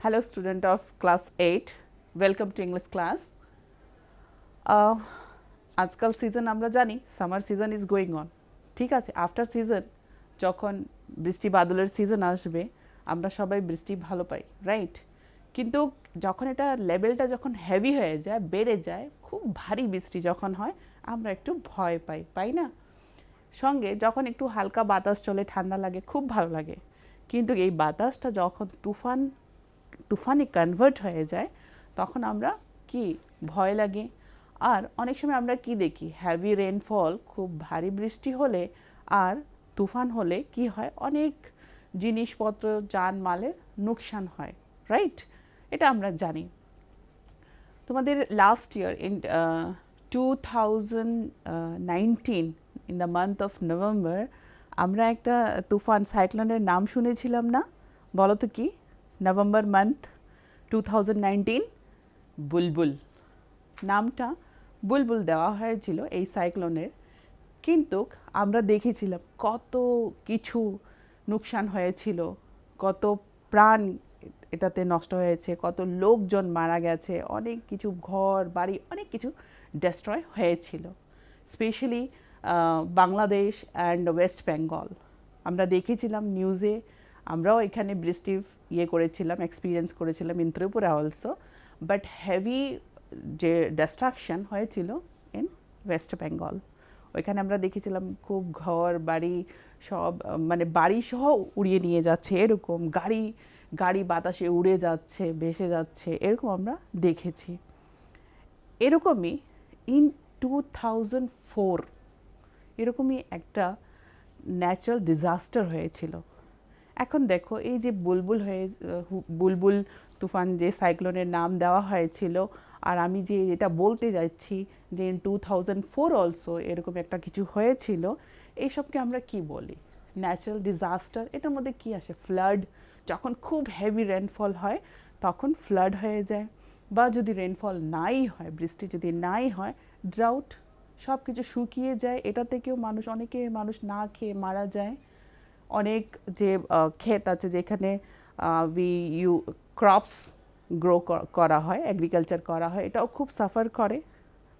Hello student of class 8, welcome to English class. আজকাল season আমরা জানি summer season is going on, ঠিক আছে। আফটার সিজন যখন বৃষ্টি বাদলের সিজন আসবে আমরা সবাই বৃষ্টি ভালো পাই, রাইট। কিন্তু যখন এটা লেভেলটা যখন হেভি হয়ে যায়, বেড়ে যায়, খুব ভারী বৃষ্টি যখন হয় আমরা একটু ভয় পাই, পাই না? সঙ্গে যখন একটু হালকা বাতাস চলে ঠান্ডা লাগে, খুব ভালো লাগে। কিন্তু এই বাতাসটা যখন তুফানে কনভার্ট হয়ে যায় তখন আমরা কি ভয় লাগে। আর অনেক সময় আমরা কি দেখি, হ্যাভি রেনফল, খুব ভারী বৃষ্টি হলে আর তুফান হলে কি হয়, অনেক জিনিসপত্র জানমালের লোকসান হয়, রাইট। এটা আমরা জানি। তোমাদের last year in 2019 in the month of November আমরা একটা তুফান সাইক্লোনের নাম শুনেছিলাম না? বলো তো কি? নভেম্বর মান্থ 2019 বুলবুল, নামটা বুলবুল দেওয়া হয়েছিল এই সাইক্লোনের। কিন্তু আমরা দেখেছিলাম কত কিছু নুকসান হয়েছিল, কত প্রাণ এটাতে নষ্ট হয়েছে, কত লোকজন মারা গেছে, অনেক কিছু ঘর বাড়ি অনেক কিছু ডেস্ট্রয় হয়েছিল, specially Bangladesh and West Bengal. আমরা দেখেছিলাম নিউজে, আমরাও এখানে বৃষ্টি করেছিলাম, এক্সপিরিয়েন্স করেছিলাম in Tripura also, but heavy যে ডিস্ট্রাকশন হয়েছিল ইন ওয়েস্ট বেঙ্গল। ওইখানে আমরা দেখেছিলাম খুব ঘর বাড়ি সব, মানে বাড়ি সহ উড়িয়ে নিয়ে যাচ্ছে, এরকম গাড়ি গাড়ি বাতাসে উড়ে যাচ্ছে, ভেসে যাচ্ছে, এরকম আমরা দেখেছি। এরকমই ইন 2004 এরকমই একটা ন্যাচারাল ডিজাস্টার হয়েছিল। এখন দেখো এই যে বুলবুল তুফান যে সাইক্লোনের নাম দেওয়া হয়েছিল, আর আমি যে এটা বলতে যাচ্ছি যে ইন 2004 অলসো এরকম একটা কিছু হয়েছিল, এইসবকে আমরা কি বলি? Natural disaster. এটার মধ্যে কি আসে? ফ্লাড। যখন খুব হেভি রেনফল হয় তখন ফ্লাড হয়ে যায়, বা যদি রেনফল নাই হয়, বৃষ্টি যদি নাই হয়, ড্রাউট, সব কিছু শুকিয়ে যায়। এটা থেকেও অনেকে মানুষ না খেয়ে মারা যায়। অনেক যে ক্ষেত আছে যেখানে ক্রপস গ্রো করা হয়, এগ্রিকালচার করা হয়, এটাও খুব সাফার করে।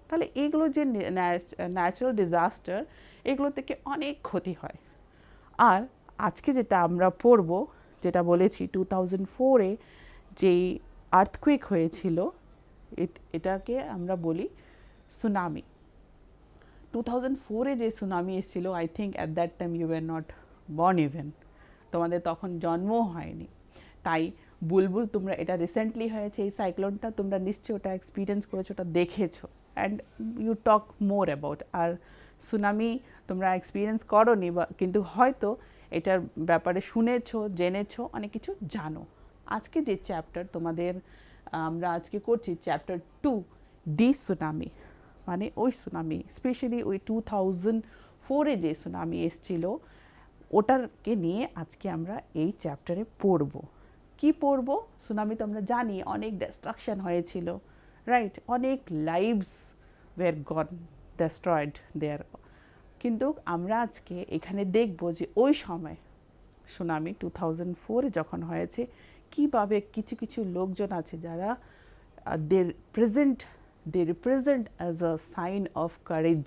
তাহলে এগুলো যে ন্যাচারাল ডিজাস্টার, এগুলো থেকে অনেক ক্ষতি হয়। আর আজকে যেটা আমরা পড়ব, যেটা বলেছি 2004-এ যেই আর্থকুইক হয়েছিল, এটাকে আমরা বলি সুনামি। 2004-এ যে সুনামি এসেছিল, I think at that time you were not born even, তোমাদের তখন জন্মও হয়নি। তাই বুলবুল, তোমরা এটা রিসেন্টলি হয়েছে এই সাইক্লোনটা, তোমরা নিশ্চয়ই ওটা এক্সপিরিয়েন্স করেছো, ওটা দেখেছো, and you talk more about. আর সুনামি তোমরা এক্সপিরিয়েন্স করোনি, বা কিন্তু হয়তো এটার ব্যাপারে শুনেছো, জেনেছো, অনেক কিছু জানো। আজকে যে চ্যাপ্টার তোমাদের আমরা আজকে করছি, চ্যাপ্টার 2, ডি সুনামি, মানে ওই সুনামি, স্পেশালি ওই 2004-এ যে সুনামি এসছিল ওটাকে নিয়ে আজকে আমরা এই চ্যাপ্টারে পড়ব। কি পড়ব? সুনামি তো আমরা জানি অনেক ডিস্ট্রাকশন হয়েছিল, রাইট, অনেক লাইভস ওয়্যার গন ডেস্ট্রয়েড দেয়ার। কিন্তু আমরা আজকে এখানে দেখব যে ওই সময় সুনামি 2004-এ যখন হয়েছে, কীভাবে কিছু কিছু লোকজন আছে যারা they represent as a sign of courage,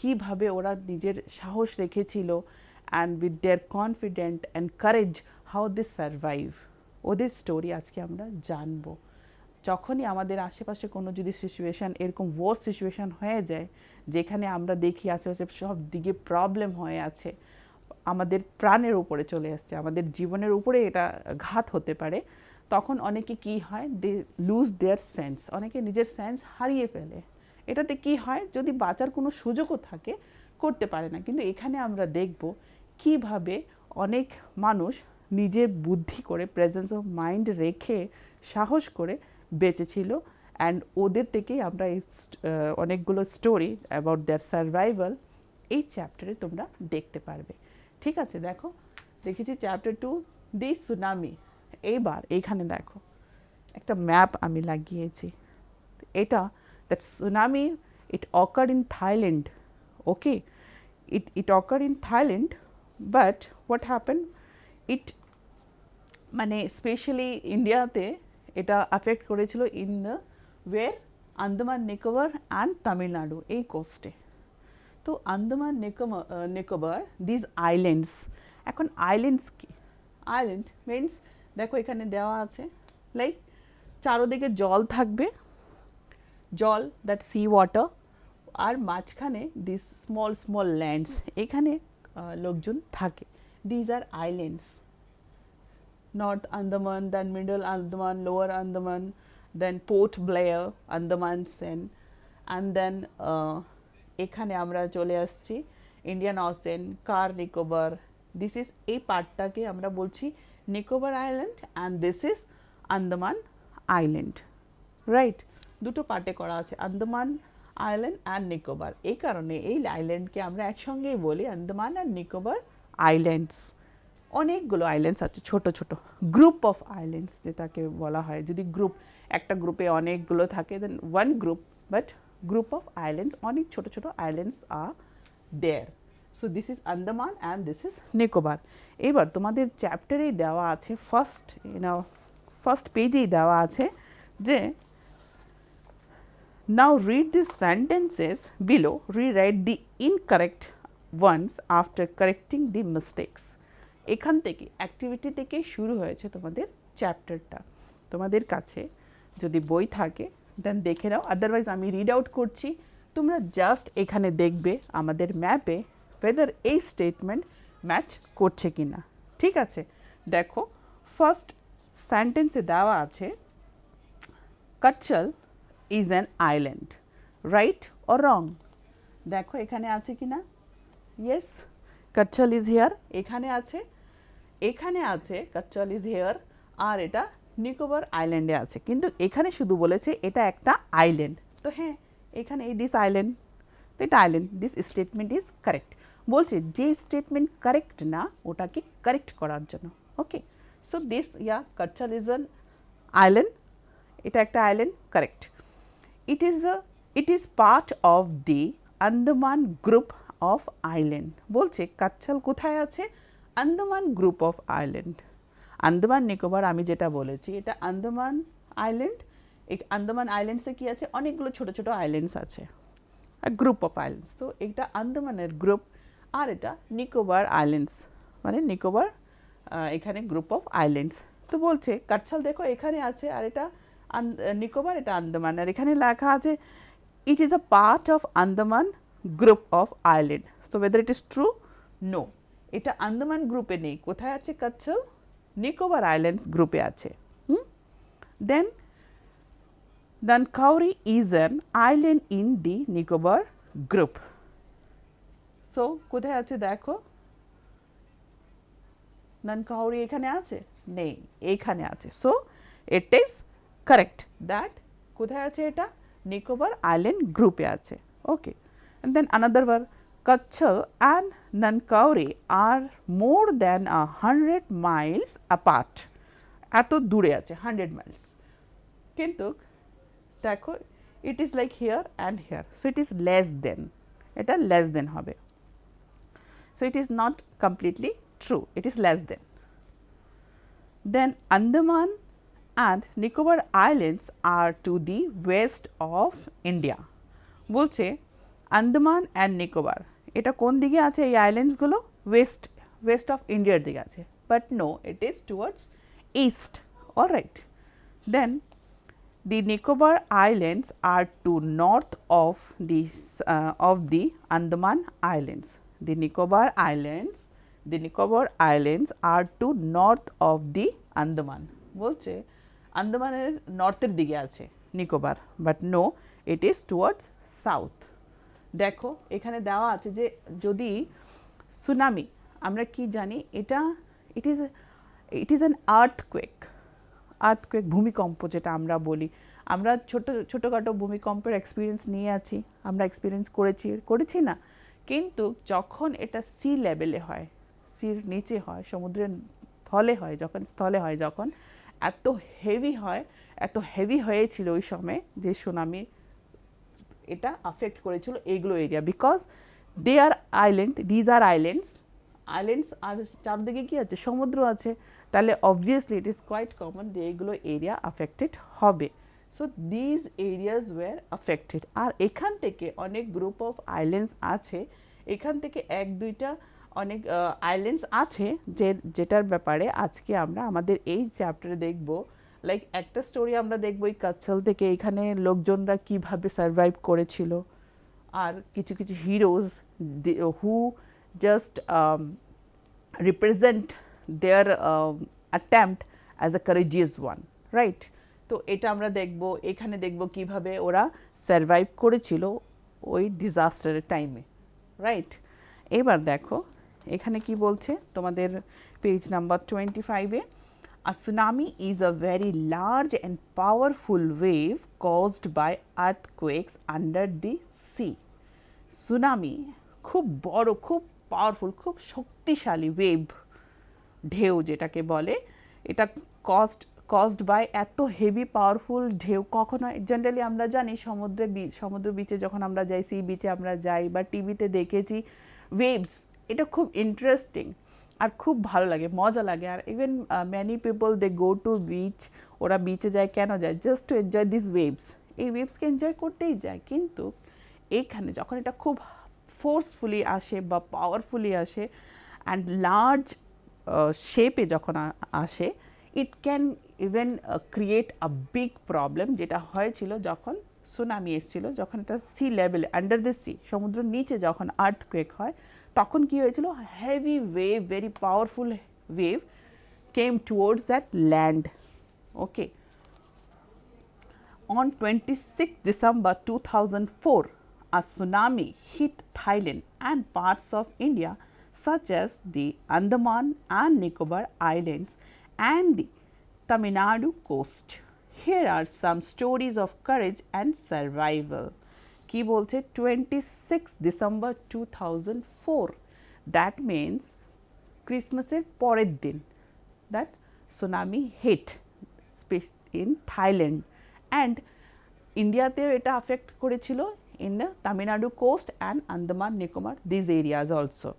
কীভাবে ওরা নিজের সাহস রেখেছিল, and with their confident and courage how they survive. ওদের স্টোরি আজকে আমরা জানবো। যখনই আমাদের আশেপাশে কোনো যদি সিচুয়েশান এরকম ওয়ার্স সিচুয়েশান হয়ে যায়, যেখানে আমরা দেখি আশেপাশে সব দিকে প্রবলেম হয়ে আছে, আমাদের প্রাণের উপরে চলে আসছে, আমাদের জীবনের উপরে এটা ঘাত হতে পারে, তখন অনেকে কি হয়, দে লুজ দেয়ার সেন্স, অনেকে নিজের সেন্স হারিয়ে ফেলে। এটাতে কি হয়, যদি বাঁচার কোনো সুযোগও থাকে করতে পারে না। কিন্তু এখানে আমরা দেখব কিভাবে অনেক মানুষ নিজের বুদ্ধি করে, প্রেজেন্স অফ মাইন্ড রেখে, সাহস করে বেঁচেছিল, অ্যান্ড ওদের থেকেই আমরা এই অনেকগুলো স্টোরি অ্যাবাউট দেয়ার সার্ভাইভাল এই চ্যাপ্টারে তোমরা দেখতে পারবে। ঠিক আছে, দেখো দেখেছি চ্যাপ্টার 2, দি সুনামি। এইবার এইখানে দেখো একটা ম্যাপ আমি লাগিয়েছি। এটা that tsunami, it occur in Thailand, okay, it occurred in Thailand, but what happened, it মানে স্পেশালি ইন্ডিয়াতে এটা অ্যাফেক্ট করেছিল in the way Andaman Nicobar and Tamil Nadu এই কোস্টে। তো আন্দামান নিকোবর দিজ আইল্যান্ডস, এখন আইল্যান্ডস কি? আইল্যান্ড মিনস দেখো এখানে দেওয়া আছে লাইক চারোদিকে জল থাকবে, জল দ্যাট সি ওয়াটার, আর মাঝখানে দিস স্মল স্মল ল্যান্ডস, এখানে লোকজন থাকে। These are islands, North Andaman, then Middle Andaman, Lower Andaman, then Port Blair, Andaman Sea, and then এখানে আমরা চলে আসছি Indian Ocean, Car Nicobar. This is এই পার্টটাকে আমরা বলছি Nicobar island and this is Andaman island, right? দুটো পার্টে করা আছে আন্দামান আইল্যান্ড অ্যান্ড নিকোবর। এই কারণে এই আইল্যান্ডকে আমরা একসঙ্গেই বলি আন্দামান অ্যান্ড নিকোবর আইল্যান্ডস। অনেকগুলো আইল্যান্ডস আছে, ছোট ছোট গ্রুপ অফ আইল্যান্ডস যেটাকে বলা হয়। যদি গ্রুপ, একটা গ্রুপে অনেকগুলো থাকে then one group, but group of islands, অনেক ছোট ছোট islands are there. So this is Andaman and this is Nicobar. এবার তোমাদের চ্যাপ্টারেই দেওয়া আছে ফার্স্ট পেজেই দেওয়া আছে যে now read these sentences below, rewrite the incorrect ones after correcting the mistakes. এখান থেকে অ্যাক্টিভিটি থেকে শুরু হয়েছে তোমাদের চ্যাপ্টারটা। তোমাদের কাছে যদি বই থাকে দেন দেখে নাও, আদারওয়াইজ আমি রিড আউট করছি, তোমরা জাস্ট এখানে দেখবে আমাদের ম্যাপে ওয়েদার এই স্টেটমেন্ট ম্যাচ করছে কি না। ঠিক আছে, দেখো ফার্স্ট সেন্টেন্সে দেওয়া আছে কাচ্চল is an island, right or wrong? দেখো এখানে আছে কি না? yes, কাচ্চল is here, এখানে আছে, এখানে আছে কাচ্চল is here, আর এটা নিকোবর আইল্যান্ডে আছে, কিন্তু এখানে শুধু বলেছে এটা একটা আইল্যান্ড। তো হ্যাঁ, এখানে এই দিস আইল্যান্ড, তো এটা island, this statement is correct. বলছে যে স্টেটমেন্ট কারেক্ট না ওটাকে কারেক্ট করার জন্য। Okay, so this Katchal is an island, এটা একটা island, correct. It is part of the Andaman group of island. বলছে কাচ্চল কোথায় আছে? Andaman group of island. Andaman Nicobar আমি যেটা বলেছি এটা আন্দামান আইল্যান্ড। এই আন্দামান আইল্যান্ডসে কি আছে? অনেকগুলো ছোট ছোট আইল্যান্ডস আছে, গ্রুপ অফ আইল্যান্ডস। তো এটা আন্দামানের গ্রুপ, আর এটা নিকোবর আইল্যান্ডস, মানে নিকোবর এখানে গ্রুপ অফ আইল্যান্ডস। তো বলছে কাচ্চল দেখো এখানে আছে, আর এটা নিকোবর, এটা আন্দামান, আর এখানে লেখা আছে it is a part of Andaman group of island. So whether it is true? No, এটা আন্দামান গ্রুপে নেই। কোথায় আছে কাচ্চল? নিকোবর আইল্যান্ডস গ্রুপে আছে। Then Nancowry is an island in the Nicobar group. So কোথায় আছে দেখো, নানকাউরি এখানে আছে? নেই, এইখানে আছে। So it is correct that কোথায় আছে? এটা নিকোবর আইল্যান্ড গ্রুপে আছে। ওকে, and then another one, Kachchal and Nankauri are more than 100 miles apart. এত দূরে আছে 100 miles, কিন্তু দেখো it is like here and here, so it is less than, এটা less than হবে, so it is not completely true, it is less than. Then Andaman and Nicobar Islands are to the west of India. বলছে Andaman and Nicobar এটা কোন দিকে আছে? এই আইল্যান্ডসগুলো West of ইন্ডিয়ার দিকে আছে, but no, it is towards east. Alright, then the Nicobar islands are to north of the Andaman islands. The Nicobar islands are to north of the Andaman. বলছে আন্দামানের নর্থের দিকে আছে Nicobar, but no, it is towards south. দেখো এখানে দেওয়া আছে যে যদি সুনামি, আমরা কি জানি এটা, ইট ইজ অ্যান আর্থকুয়েক, ভূমিকম্প যেটা আমরা বলি। আমরা ছোটোখাটো ভূমিকম্পের এক্সপিরিয়েন্স নিয়ে আছি, আমরা এক্সপিরিয়েন্স করেছি না, কিন্তু যখন এটা সি লেভেলে হয়, সির নিচে হয়, সমুদ্রের স্থলে হয় যখন এত হেভি হয়েছিল ওই সময় যে সুনামি এটা আফেক্ট করেছিল এইগুলো area, because these are islands islands আর চারদিকে কি আছে, সমুদ্র আছে, তাহলে obviously it is quite common যে এইগুলো এরিয়া আফেক্টেড হবে। So these areas were affected. আর এখান থেকে অনেক গ্রুপ অফ আইল্যান্ডস আছে, এখান থেকে এক দুইটা অনেক আইল্যান্ডস আছে যেটার ব্যাপারে আজকে আমরা আমাদের এই চ্যাপ্টারে দেখব। লাইক একটা স্টোরি আমরা দেখব এই কাচ্ছল থেকে, এখানে লোকজনরা কিভাবে সার্ভাইভ করেছিল, আর কিছু কিছু heroes who just represent their attempt as a courageous one, right? তো এটা আমরা দেখব, এখানে দেখব কিভাবে ওরা সার্ভাইভ করেছিল ওই ডিজাস্টারের টাইমে, রাইট? এবার দেখো এখানে কি বলছে তোমাদের পেজ নাম্বার 25-এ, a tsunami is a very large and powerful wave caused by earthquakes under the sea. Tsunami খুব বড়, খুব পাওয়ারফুল, খুব শক্তিশালী ওয়েভ, ঢেউ যেটাকে বলে, এটা কজড বাই এত হেভি পাওয়ারফুল ঢেউ কখনো জেনারেলি আমরা জানি সমুদ্র বিচে যখন আমরা যাই, সি বিচে আমরা যাই বা টিভিতে দেখেছি ওয়েভস, এটা খুব ইন্টারেস্টিং আর খুব ভালো লাগে, মজা লাগে। আর even many people they go to beach, ওরা বিচে যায় কেন যায়, just to enjoy this waves, এই ওয়েভসকে এনজয় করতেই যায়। কিন্তু এইখানে যখন এটা খুব ফোর্সফুলি আসে বা পাওয়ারফুলি আসে অ্যান্ড লার্জ শেপে যখন আসে, it can even create a big problem, যেটা হয়েছিল যখন সুনামি এসেছিল, যখন এটা সি লেভেলে আন্ডার দ্য সি, সমুদ্র নিচে যখন আর্থকুয়েক হয়, তখন কি হয়েছিল, heavy wave, very powerful wave came towards that land. Okay, on 26 December 2004, a tsunami hit Thailand and parts of India such as the Andaman and Nicobar Islands and the Tamil Nadu coast. Here are some stories of courage and survival. কি বলছে 26 December 2004, that means ক্রিসমাসের পরের দিন, that tsunami hit in Thailand and ইন্ডিয়াতেও এটা affect করেছিল in the Tamil Nadu coast and Andaman Nicobar, this areas also.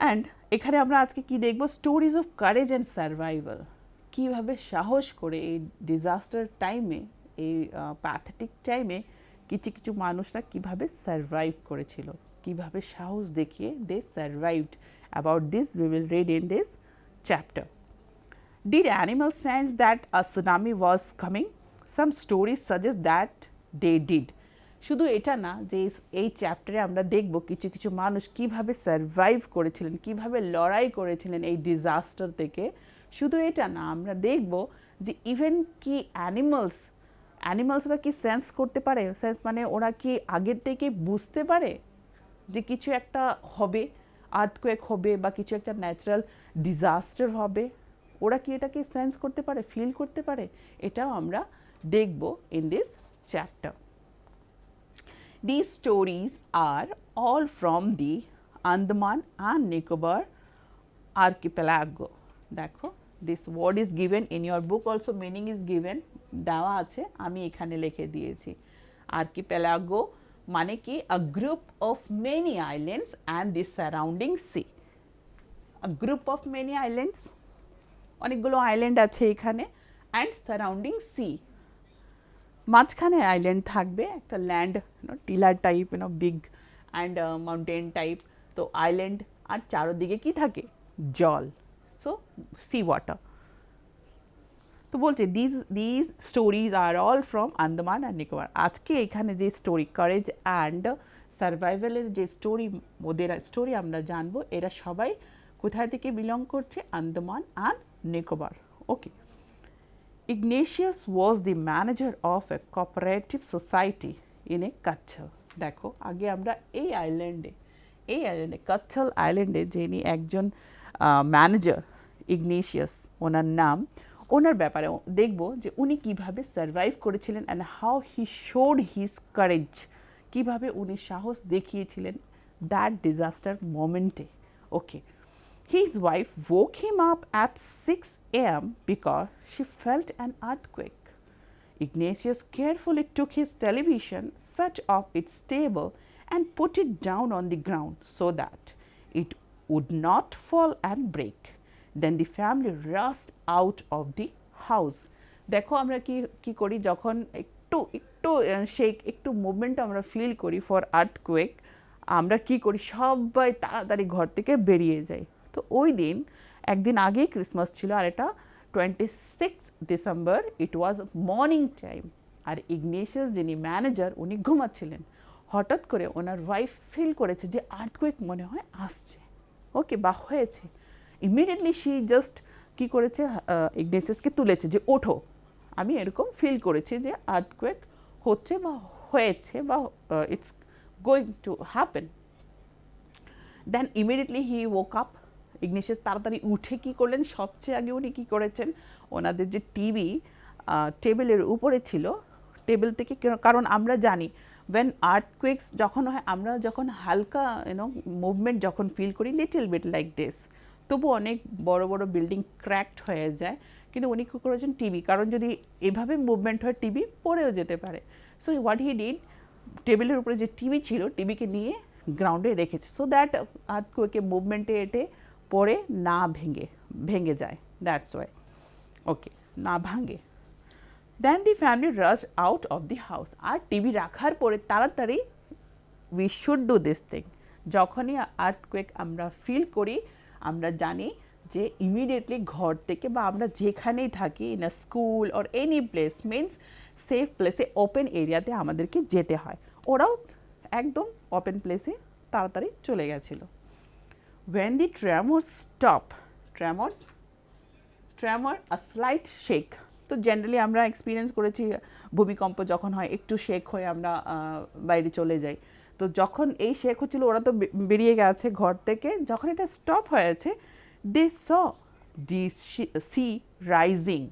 And এখানে আমরা আজকে কি দেখব, stories of courage and survival, কীভাবে সাহস করে এই ডিজাস্টার টাইমে, এই প্যাথেটিক টাইমে কিছু কিছু মানুষরা কীভাবে সার্ভাইভ করেছিল, কীভাবে সাহস দেখিয়ে they survived. About this we will read in this chapter. Did animals sense that a tsunami was coming? Some stories suggest that they did. শুধু এটা না যে এই চ্যাপ্টারে আমরা দেখব কিছু কিছু মানুষ কিভাবে সার্ভাইভ করেছিলেন, কিভাবে লড়াই করেছিলেন এই ডিজাস্টার থেকে। শুধু এটা না, আমরা দেখব যে ইভেন কি অ্যানিমালসরা কি সেন্স করতে পারে, সেন্স মানে ওরা কি আগের থেকে বুঝতে পারে যে কিছু একটা হবে, আর্থকুয়েক হবে বা কিছু একটা ন্যাচারাল ডিজাস্টার হবে, ওরা কি এটাকে সেন্স করতে পারে, ফিল করতে পারে, এটাও আমরা দেখব in this chapter. These stories are all from the Andaman and Nicobar archipelago. দেখো, this word is given in your book also, meaning is given, দেওয়া আছে, আমি এখানে লিখে দিয়েছি। আর্কিপেলাগো মানে কি, a group of many islands and the surrounding sea. A group of many islands, অনেকগুলো আইল্যান্ড আছে এখানে, অ্যান্ড সারাউন্ডিং সি, মাঝখানে আইল্যান্ড থাকবে, একটা ল্যান্ড টিলার type, big and mountain type, তো আইল্যান্ড, আর চারোদিকে কি থাকে, জল, সো সি ওয়াটার। তো বলছে these stories are all from Andaman and Nicobar. আজকে এখানে যে স্টোরি কারেজ অ্যান্ড সার্ভাইভালের যে ওদের স্টোরি আমরা জানবো, এরা সবাই কোথায় থেকে বিলং করছে, Andaman and Nicobar. Okay, Ignatius was the manager of a cooperative society in a Kachchal. দেখো, আগে আমরা এই আইল্যান্ডে কাচ্ছল আইল্যান্ডে যিনি একজন ম্যানেজার, ইগনেশিয়াস ওনার নাম, ওনার ব্যাপারে দেখব যে উনি কিভাবে সার্ভাইভ করেছিলেন and how he showed his courage, কিভাবে উনি সাহস দেখিয়েছিলেন দ্যাট ডিজাস্টার মোমেন্টে। ওকে, his wife woke him up at 6 a.m. because she felt an earthquake. Ignatius carefully took his television, set off its table and put it down on the ground so that it would not fall and break. Then the family rushed out of the house. দেখো আমরা কি করি যখন একটু shake একটু movement আমরা feel করি for earthquake, আমরা কি করি সবাই তাড়াতাড়ি ঘর থেকে বেরিয়ে যাই। তো ওই দিন একদিন আগেই ক্রিসমাস ছিল, আর এটা 26 ডিসেম্বর, ইট ওয়াজ মর্নিং টাইম। আর ইগনেশিয়াস যিনি ম্যানেজার উনি ঘুমাচ্ছিলেন। হঠাৎ করে ওনার ওয়াইফ ফিল করেছে যে আর্থকুয়েক মনে হয় আসছে, ওকে বা হয়েছে। ইমিডিয়েটলি সি জাস্ট কী করেছে, ইগনেসিয়াসকে তুলেছে যে ওঠো, আমি এরকম ফিল করেছি যে আর্থকুয়েক হচ্ছে বা হয়েছে বা it's going to happen. Then immediately he woke up. Ignatius তাড়াতাড়ি উঠে কী করলেন, সবচেয়ে আগে উনি কী করেছেন, ওনাদের যে টিভি টেবিলের উপরে ছিল, টেবিল থেকে, কারণ আমরা জানি when earthquakes যখন হয়, আমরা যখন হালকা মুভমেন্ট যখন ফিল করি লিটল বিট লাইক দিস, তবু অনেক বড় বড় বিল্ডিং ক্র্যাকড হয়ে যায়। কিন্তু উনি কী করেছেন, টিভি, কারণ যদি এভাবে মুভমেন্ট হয় টিভি পড়েও যেতে পারে। সো হোয়াট হি ডিড, টেবিলের উপরে যে টিভি ছিল টিভিকে নিয়ে গ্রাউন্ডে রেখেছে, সো দ্যাট আর্থকুয়েকের মুভমেন্টে এটে পড়ে না ভেঙে যায়, দ্যাটস ওয়াই, ওকে, না ভাঙে। Then the family rush out of the house. আর টিভি রাখার পরে তাড়াতাড়ি we should do this thing. যখনই আর্থকুয়েক আমরা ফিল করি, আমরা জানি যে ইমিডিয়েটলি ঘর থেকে বা আমরা যেখানেই থাকি, in a school or any place, means safe প্লেসে, ওপেন এরিয়াতে আমাদেরকে যেতে হয়। ওরাও একদম ওপেন প্লেসে তাড়াতাড়ি চলে গেছিলো। When the tremors stop, tremor a slight shake. তো জেনারেলি আমরা এক্সপিরিয়েন্স করেছি ভূমিকম্প যখন হয় একটু শেক হয়ে আমরা বাইরে চলে যাই। তো যখন এই শেক হচ্ছিল ওরা তো বেরিয়ে গেছে ঘর থেকে, যখন এটা স্টপ হয়েছে, they saw the sea rising.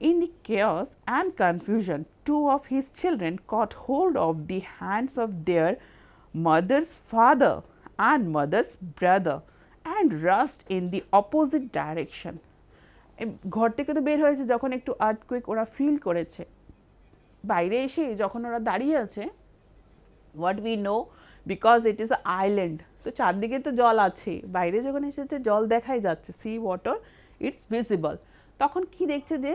In the chaos and confusion, two of his children caught hold of the hands of their mother's father and mother's brother and rushed in the opposite direction. ঘর থেকে তো বের হয়েছে যখন একটু earthquake ওরা feel করেছে, বাইরে এসে যখন ওরা দাঁড়িয়ে আছে, what we know, because it is a island, তো চারদিকে তো জল আছে, বাইরে যখন এসেছে জল দেখাই যাচ্ছে, সি ওয়াটার, ইটস ভিজিবল। তখন কি দেখছে যে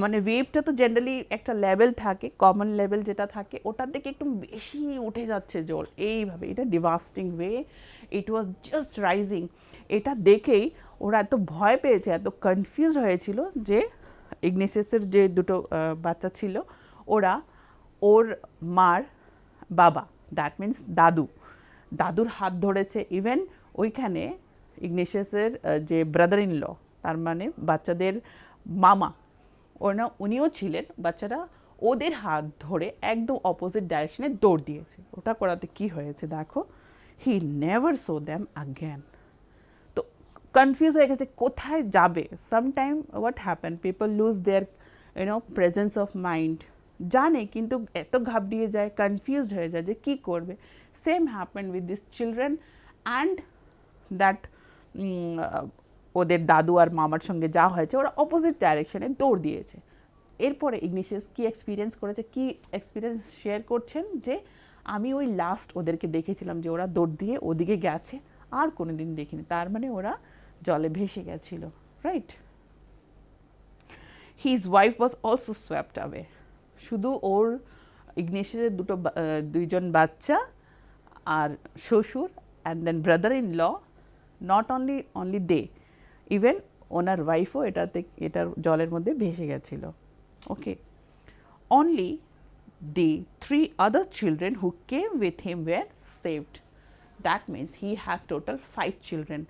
মানে ওয়েভটা তো জেনারেলি একটা লেভেল থাকে, কমন লেভেল যেটা থাকে, ওটার দিকে একটু বেশি উঠে যাচ্ছে জল এইভাবে, এটা ডিভাস্টিং way, it was just rising. এটা দেখেই ওরা এত ভয় পেয়েছে, এত কনফিউজ হয়েছিল যে ইগনেসিয়াসের যে দুটো বাচ্চা ছিল, ওরা ওর মার বাবা, দ্যাট মিন্স দাদুর হাত ধরেছে। ইভেন ওইখানে ইগনেসিয়াসের যে ব্রাদার ইন ল, তার মানে বাচ্চাদের মামা, উনিও ছিলেন, বাচ্চারা ওদের হাত ধরে একদম অপোজিট ডাইরেকশনে দৌড় দিয়েছে। ওটা করাতে কি হয়েছে দেখো, he never so them again. তো কনফিউজ হয়ে গেছে কোথায় যাবে। Sometime what happen, people loose there presence of mind, জানে কিন্তু এত ঘাবড়িয়ে যায়, কনফিউজড হয়ে যায় যে কী করবে। Same happen with this children and that ওদের দাদু আর মামার সঙ্গে যা হয়েছে, ওরা অপোজিট ডাইরেকশনে দৌড় দিয়েছে। এরপরে ইগনেসিয়াস কী এক্সপিরিয়েন্স করেছে, কী এক্সপিরিয়েন্স শেয়ার করছেন, যে আমি ওই লাস্ট ওদেরকে দেখেছিলাম যে ওরা দৌড় দিয়ে ওদিকে গেছে, আর কোনো দিন দেখিনি, তার মানে ওরা জলে ভেসে গেছিল, right. His wife was also swept away. শুধু ওর ইগনেসিয়াসের দুইজন বাচ্চা আর শ্বশুর and then brother in law, not only they, even ওনার ওয়াইফও এটার জলের মধ্যে ভেসে গেছিল, okay. Only the 3 other children who came with him were saved. That means he had total 5 children.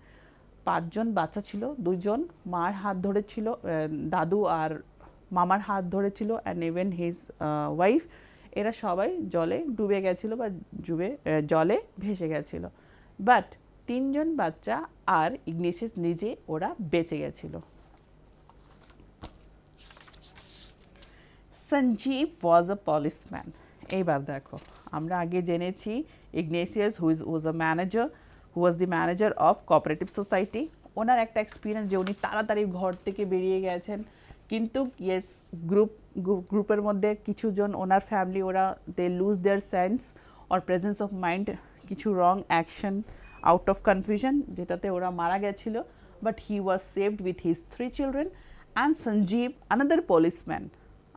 5 জন বাচ্চা ছিল, 2 জন মার হাত ধরেছিল, দাদু আর মামার হাত ধরেছিল, and even his wife, এরা সবাই জলে ডুবে গেছিল বা জলে ভেসে গেছিল। বাট 3 জন বাচ্চা আর ইগনেসিয়াস নিজে, ওরা বেঁচে গেছিল। সঞ্জীব ওয়াজ আ পলিসম্যান। এইবার দেখো, আমরা আগে জেনেছি Ignatius was a manager, who was the manager of cooperative society. ওনার একটা এক্সপিরিয়েন্স যে উনি তাড়াতাড়ি ঘর থেকে বেরিয়ে গেছেন, কিন্তু ইয়েস গ্রুপের মধ্যে কিছু জন ওনার ফ্যামিলি, ওরা they lose their sense or presence of mind, কিছু wrong action out of confusion, যেটাতে ওরা মারা গেছিল, but he was saved with his 3 children and Sanjeev another policeman,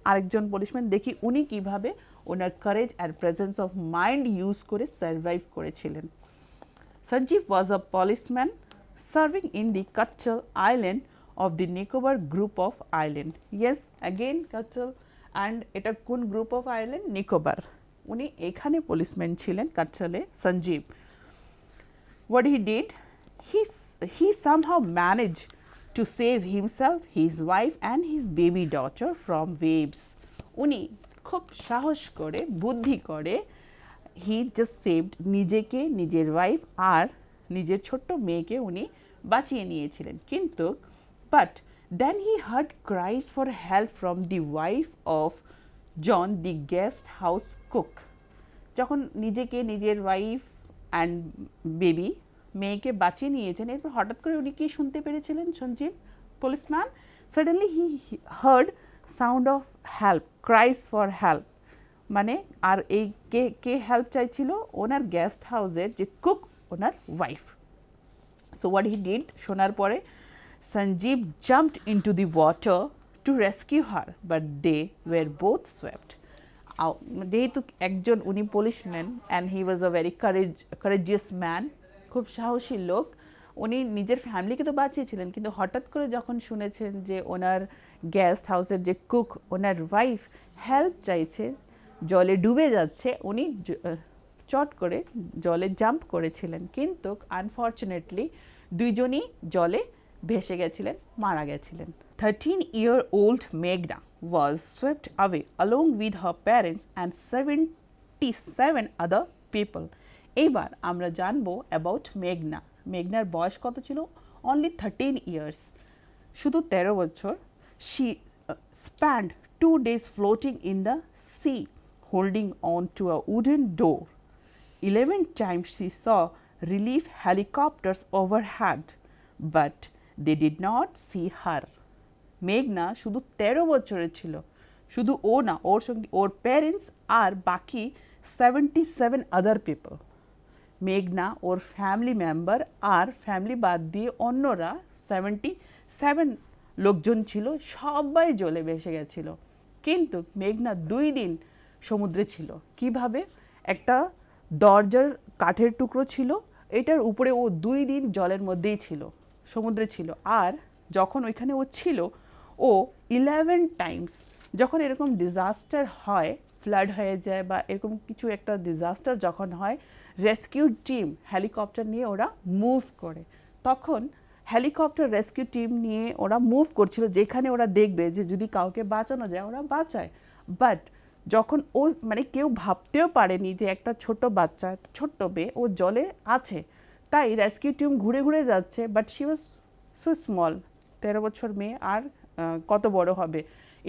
আরেকজন পুলিশম্যান, দেখি উনি কিভাবে ওনার courage and presence of mind use করে সার্ভাইভ করেছিলেন। Sanjeev was a policeman serving in the Katchal island of the Nicobar group of island. Yes, again Kachal, and এটা কোন group of island? Nicobar. উনি এখানে পুলিশম্যান ছিলেন কাচ্চলে, Sanjeev. What he did, he somehow managed to save himself, his wife and his baby daughter from waves. উনি খুব সাহস করে, বুদ্ধি করে, he just saved নিজেকে, নিজের ওয়াইফ আর নিজের ছোট্ট মেয়েকে উনি বাঁচিয়ে নিয়েছিলেন। কিন্তু but then he heard cries for help from the wife of John the guest house cook. যখন নিজেকে, নিজের ওয়াইফ অ্যান্ড বেবি মেয়েকে বাঁচিয়ে নিয়েছেন, এরপর হঠাৎ করে উনি কি শুনতে পেরেছিলেন Sanjeev policeman? Suddenly he heard sound of help, cries for help, মানে আর এই কে কে হেল্প চাইছিল? ওনার গেস্ট হাউসের যে cook, owner wife. So what he did, শোনার পরে Sanjeev jumped into the water to rescue her, but they were both swept. যেহেতু একজন উনি policeman and he was a very courageous man, খুব সাহসী লোক, উনি নিজের ফ্যামিলিকে তো বাঁচিয়েছিলেন, কিন্তু হঠাৎ করে যখন শুনেছেন যে ওনার গেস্ট হাউসের যে কুক, ওনার ওয়াইফ হেল্প চাইছে, জলে ডুবে যাচ্ছে, উনি চট করে জলে জাম্প করেছিলেন, কিন্তু আনফর্চুনেটলি দুইজনই জলে ভেসে গেছিলেন, মারা গেছিলেন। 13-year-old Meghna was swept away along with her parents and 77 other people. এবার আমরা জানবো অ্যাবাউট মেঘনা। মেঘনার বয়স কত ছিল? অনলি 13 ইয়ার্স, শুধু 13 বছর। She spent 2 days floating in the sea, holding on to a wooden door. 11 times she saw relief helicopters overhead, but they did not see her. মেঘনা শুধু 13 বছরের ছিল, শুধু ও না, ওর সঙ্গে ওর প্যারেন্টস আর বাকি 77 আদার পিপল। মেঘনা, ওর ফ্যামিলি মেম্বার আর family বাদ দিয়ে অন্যরা 77 লোকজন ছিল, সবাই জলে ভেসে গেছিল। কিন্তু মেঘনা 2 দিন সমুদ্রে ছিল। কিভাবে? একটা দরজার কাঠের টুকরো ছিল, এটার উপরে ও 2 দিন জলের মধ্যেই ছিল, সমুদ্রে ছিল। আর যখন ওইখানে ও ছিল, ও 11 টাইমস, যখন এরকম ডিজাস্টার হয়, ফ্লাড হয়ে যায় বা এরকম কিছু একটা ডিজাস্টার যখন হয়, রেস্কিউ টিম হেলিকপ্টার নিয়ে ওরা মুভ করে। তখন হেলিকপ্টার রেস্কিউ টিম নিয়ে ওরা মুভ করছিল, যেখানে ওরা দেখবে যে যদি কাউকে বাঁচানো যায় ওরা বাঁচায়। বাট যখন ও, মানে কেউ ভাবতেও পারেনি যে একটা ছোট বাচ্চা, ছোট্ট মেয়ে ও জলে আছে, তাই রেস্কিউ টিম ঘুরে ঘুরে যাচ্ছে। But she was so small, 13 বছর মেয়ে আর কত বড় হবে।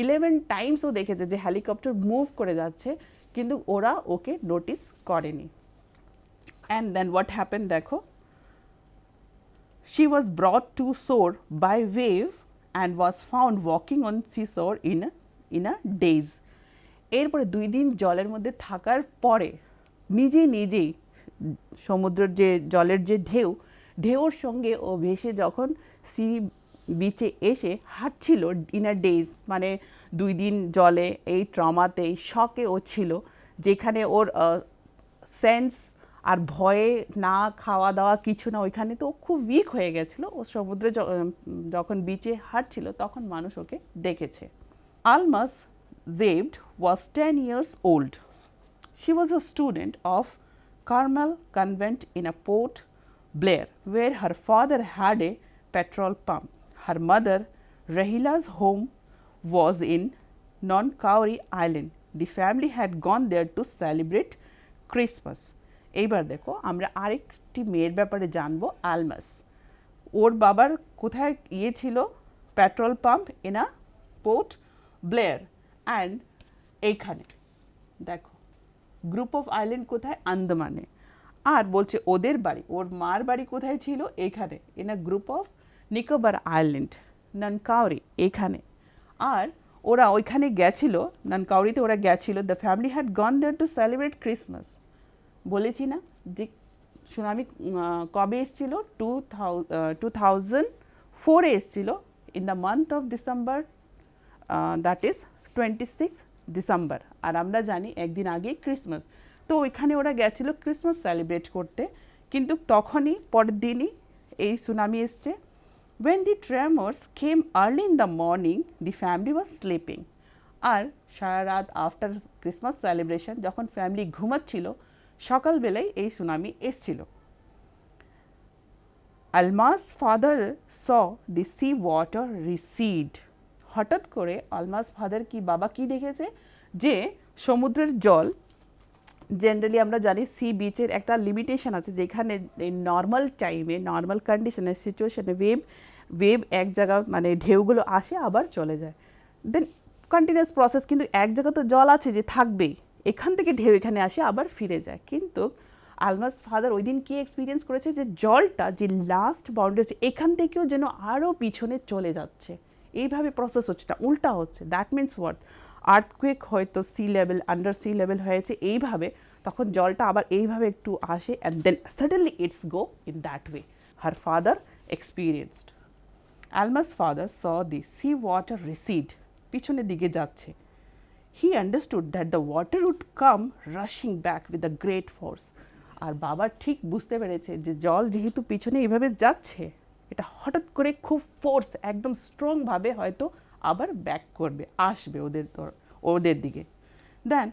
11 টাইমস ও দেখেছে যে হেলিকপ্টার মুভ করে যাচ্ছে, কিন্তু ওরা ওকে নোটিস করেনি। অ্যান্ড দেন হোয়াট হ্যাপেন দেখো, she was brought to shore by wave and was found walking on sea shore in a days. এরপরে 2 দিন জলের মধ্যে থাকার পরে নিজেই সমুদ্রের যে জলের যে ঢেউর সঙ্গে ও ভেসে যখন সি বিচে এসে হাঁটছিল ইন আ ডেজ, মানে 2 দিন জলে, এই ট্রমাতে, এই শকে ও ছিল, যেখানে ওর সেন্স আর ভয়ে না খাওয়া দাওয়া কিছু না, ওইখানে তো খুব উইক হয়ে গেছিলো। ও সমুদ্রে যখন বিচে হাঁটছিল তখন মানুষ ওকে দেখেছে। Almas Zaid was 10 years old. She was a student of Carmel Convent in a Port Blair, where her father had a petrol pump. Her mother, Rahila's home, was in Non-Kauri Island. The family had gone there to celebrate Christmas. এইবার দেখো আমরা আরেকটি মেয়ের ব্যাপারে জানবো, আলমাস। ওর বাবার কোথায় ছিল? Petrol pump in a port Blair. And এইখানে দেখো গ্রুপ অফ আইল্যান্ড কোথায়? আন্দামানে। আর বলছে ওদের বাড়ি, ওর মার বাড়ি কোথায় ছিল? এখানে, in a group of Nicobar island, Nancowry, এখানে। আর ওরা ওইখানে গেছিল, ননকাউরিতে ওরা গেছিল। The family had gone there to celebrate Christmas. বলেছি না যে সুনামি কবে এসেছিল 2004-এ এসেছিল in the month of December, that is 26 December. আর আমরা জানি একদিন আগেই ক্রিসমাস, তো ওইখানে ওরা গেছিল ক্রিসমাস সেলিব্রেট করতে, কিন্তু তখনই পরের দিনই এই সুনামি এসছে। When the tremors came early in the morning, the family was sleeping. আর সারা রাত আফটার ক্রিসমাস সেলিব্রেশন যখন ফ্যামিলি ঘুমাচ্ছিল, সকালবেলায় এই সুনামি এসছিল। Almas father saw the sea water রিসিড। হঠাৎ করে আলমাস ফাদার কি বাবা কি দেখেছে, যে সমুদ্রের জল, জেনারেলি আমরা জানি সি বিচের একটা লিমিটেশন আছে, যেখানে নর্মাল টাইমে নর্মাল কন্ডিশনে সিচুয়েশনে ওয়েভ এক জায়গা মানে ঢেউগুলো আসে আবার চলে যায়, দেন কন্টিনিউয়াস প্রসেস। কিন্তু এক জায়গা তো জল আছে যে থাকবেই, এখান থেকে ঢেউ এখানে আসে আবার ফিরে যায়। কিন্তু আলমাস ফাদার ওই দিন কী এক্সপিরিয়েন্স করেছে, যে জলটা যে লাস্ট বাউন্ডারি হচ্ছে এখান থেকেও যেন আরও পিছনে চলে যাচ্ছে, এইভাবে প্রসেস হচ্ছে, না উল্টা হচ্ছে। দ্যাট মিনস হোয়াট, আর্থকুয়েক হয়তো sea level under sea level হয়েছে এইভাবে, তখন জলটা আবার এইভাবে একটু আসে and then suddenly it's go in that way. Her father experienced, Almas father saw the sea water receded, পিছনের দিকে যাচ্ছে। He understood that the water would come rushing back with a great force. আর বাবা ঠিক বুঝতে পেরেছে যে জল যেহেতু পিছনে এইভাবে যাচ্ছে, এটা হঠাৎ করে খুব ফোর্স একদম স্ট্রংভাবে হয়তো আবার ব্যাক করবে, আসবে ওদের দিকে। দেন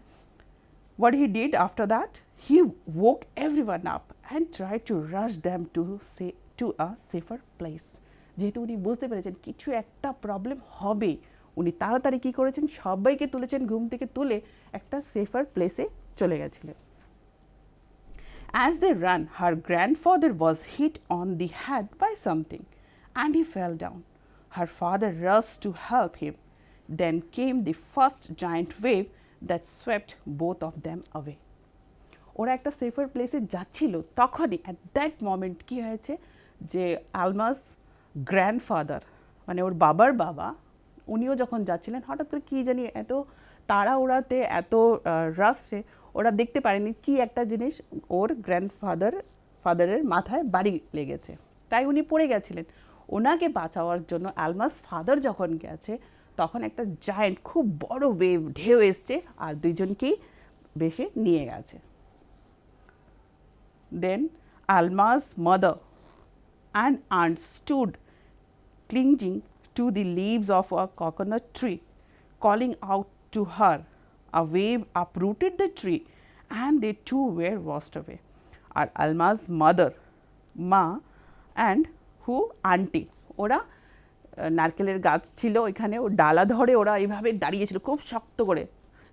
what he did after that, he woke everyone up and tried to rush them to a safer place. যেহেতু উনি বুঝতে পেরেছেন কিছু একটা প্রবলেম হবে, উনি তাড়াতাড়ি কী করেছেন, সবাইকে তুলেছেন ঘুম থেকে তুলে একটা সেফার প্লেসে চলে গেছিলেন। As they ran, her grandfather was hit on the head by something and he fell down. Her father rushed to help him. Then came the first giant wave that swept both of them away. ওরা একটা safer প্লেসে যাচ্ছিল, তখনই at that moment কী হয়েছে, যে Almas grandfather মানে ওর বাবার বাবা, উনিও যখন যাচ্ছিলেন, হঠাৎ করে কী জানি এত তাড়াহুড়াতে এত রাশে ওরা দেখতে পারেনি কি একটা জিনিস ওর ফাদারের মাথায় বাড়ি লেগেছে, তাই উনি পড়ে গেছিলেন। ওনাকে বাঁচাওয়ার জন্য আলমাস ফাদার যখন গেছে, তখন একটা জায়েন্ট খুব বড় ওয়েভ ঢেউ এসছে আর দুইজনকেই বেশে নিয়ে গেছে। Then Almas mother and aunt stood clinging to the leaves of a coconut tree, calling out to her. A wave uprooted the tree and they too were washed away. আর আলমাস মাদার, মা, and who aunty, ওরা নারকেলের গাছ ছিল ওইখানে, ও ডালা ধরে ওরা এইভাবে দাঁড়িয়েছিল খুব শক্ত করে,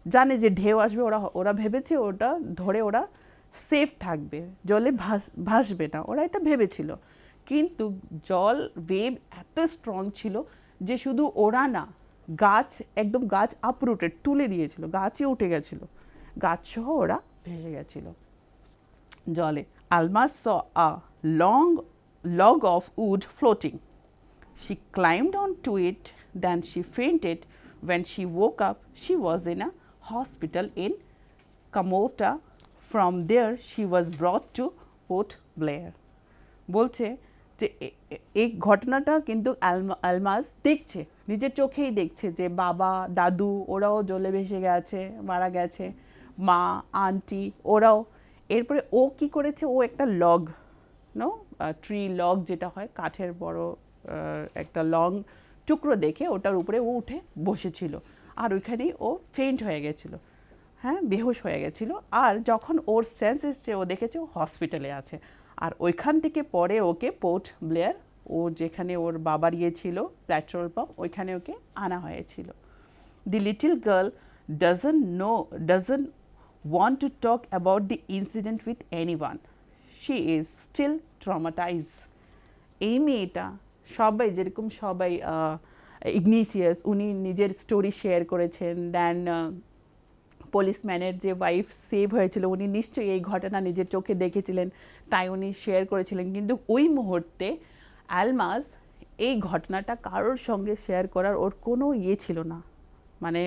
জানে যে ঢেউ আসবে, ওরা ভেবেছে ওটা ধরে ওরা সেফ থাকবে, জলে ভাসবে না, ওরা এটা ভেবেছিল। কিন্তু জল ওয়েভ এত স্ট্রং ছিল যে শুধু ওরা না, গাছ একদম গাছ আপরুটেড তুলে দিয়েছিল, গাছই উঠে গেছিল, গাছ সহ ওরা ভেসে গেছিল জলে। Almas saw a long log of wood floating. She climbed onto it, then she fainted. When she woke up, she was in a hospital in Kamota. From there, she was brought to Port Blair. বলছে যে এই ঘটনাটা কিন্তু আলমাস দেখছে, নিজের চোখেই দেখছে যে বাবা দাদু ওরাও জলে ভেসে গেছে, মারা গেছে, মা আন্টি ওরাও। এরপরে ও কি করেছে, ও একটা লগ ট্রি লগ যেটা হয় কাঠের বড় একটা লং টুকরো দেখে ওটার উপরে ও উঠে বসেছিল, আর ওইখানেই ও ফেইন্ট হয়ে গেছিলো, হ্যাঁ বেহুশ হয়ে গেছিলো। আর যখন ওর সেন্স এসছে, ও দেখেছে ও হসপিটালে আছে, আর ওইখান থেকে পরে ওকে পোর্ট ব্লেয়ার, ও যেখানে ওর বাবার ইয়ে ছিল পেট্রোল পাম্প, ওইখানে ওকে আনা হয়েছিল। The little girl doesn't want to talk about the incident with anyone. She is still traumatized. এই মেয়েটা সবাই যেরকম সবাই ইগনিসিয়াস উনি নিজের স্টোরি শেয়ার করেছেন, দেন পুলিশম্যানের যে ওয়াইফ সেভ হয়েছিল উনি নিশ্চয়ই এই ঘটনা নিজের চোখে দেখেছিলেন, তাই উনি শেয়ার করেছিলেন। কিন্তু ওই মুহূর্তে আলমাস এই ঘটনাটা কারোর সঙ্গে শেয়ার করার ওর কোনো ইয়ে ছিল না, মানে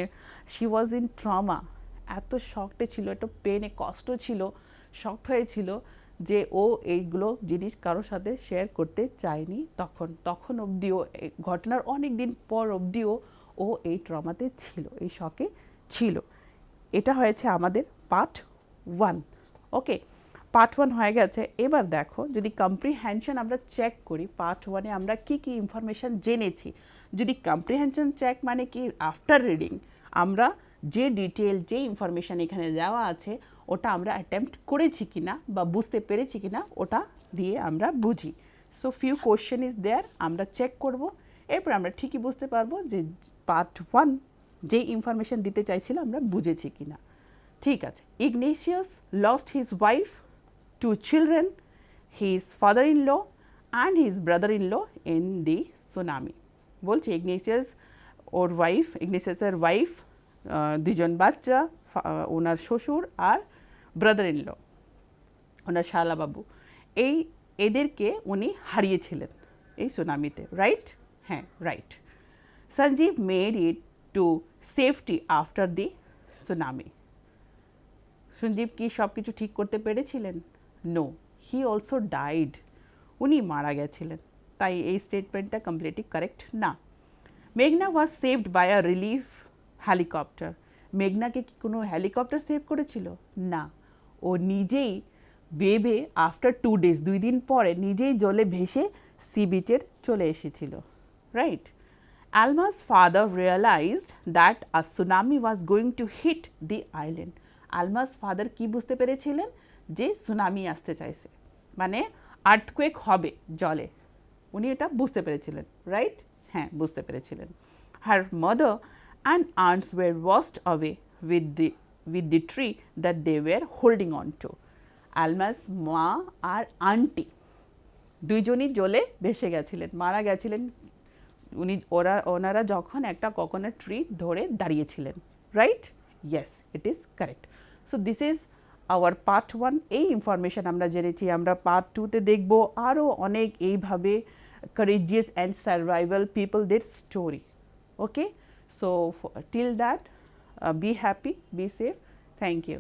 শি ওয়াজ ইন ট্রমা, এত শকটে ছিল, এত পেনে কষ্ট ছিল, শকড হয়েছিল যে ও এইগুলো জিনিস কারোর সাথে শেয়ার করতে চায়নি, তখন অবধিও ঘটনার অনেক দিন পর অবধিও ও এই ট্রমাতে ছিল, এই শকে ছিল। এটা হয়েছে আমাদের পার্ট 1। ওকে, পার্ট 1 হয়ে গেছে। এবার দেখো যদি কম্প্রিহেনশন আমরা চেক করি, পার্ট 1-এ আমরা কি কি ইনফরমেশান জেনেছি। যদি কম্প্রিহেনশন চেক মানে কি, আফটার রিডিং আমরা যে ডিটেল যে ইনফরমেশান এখানে দেওয়া আছে ওটা আমরা অ্যাটেম্প্ট করেছি কিনা বা বুঝতে পেরেছি কিনা ওটা দিয়ে আমরা বুঝি। So few question is there, আমরা চেক করব, এরপর আমরা ঠিকই বুঝতে পারবো যে পার্ট 1 যে ইনফরমেশান দিতে চাইছিল আমরা বুঝেছি কিনা। ঠিক আছে। Ignatius lost his wife, 2 children, his father-in-law and his brother-in-law in the tsunami. বলছে ইগনেসিয়াস ওর ওয়াইফ, ইগনেসিয়াসের ওয়াইফ, 2 জন বাচ্চা, ওনার শ্বশুর আর ব্রাদার ইন ল, ওনার শালাবাবু, এদেরকে উনি হারিয়েছিলেন এই সুনামিতে, রাইট? হ্যাঁ, right. Sanjeev made it to safety after the tsunami. Sanjeev কি সব কিছু ঠিক করতে পেরেছিলেন? নো, হি অলসো ডাইড, উনি মারা গেছিলেন। তাই এই স্টেটমেন্টটা কমপ্লিটলি কারেক্ট না। মেঘনা was saved by a relief helicopter. মেঘনাকে কি কোনো হেলিকপ্টার সেভ করেছিল? না, ও নিজেই ওয়েভে আফটার 2 days, 2 দিন পরে নিজেই জলে ভেসে সি বিচের চলে এসেছিল, right? Almas father realised that a tsunami was going to hit the island. Almas father কি বুঝতে পেরেছিলেন? যে সুনামি আসতে চাইছে, মানে আর্থকুয়েক হবে জলে, উনি এটা বুঝতে পেরেছিলেন, রাইট? হ্যাঁ, বুঝতে পেরেছিলেন। Her mother and aunts were washed away with the tree that they were holding on to. Almas মা আর আন্টি দুইজনই জলে ভেসে গেছিলেন, মারা গেছিলেন ওনারা যখন একটা কোকোনাট ট্রি ধরে দাঁড়িয়েছিলেন, right? Yes, it is correct. So this is our part 1। এই ইনফরমেশান আমরা জেনেছি। আমরা পার্ট 2-তে দেখব আরও অনেক এইভাবে courageous and survival people, their story. Okay, so till that, be happy, be safe. Thank you.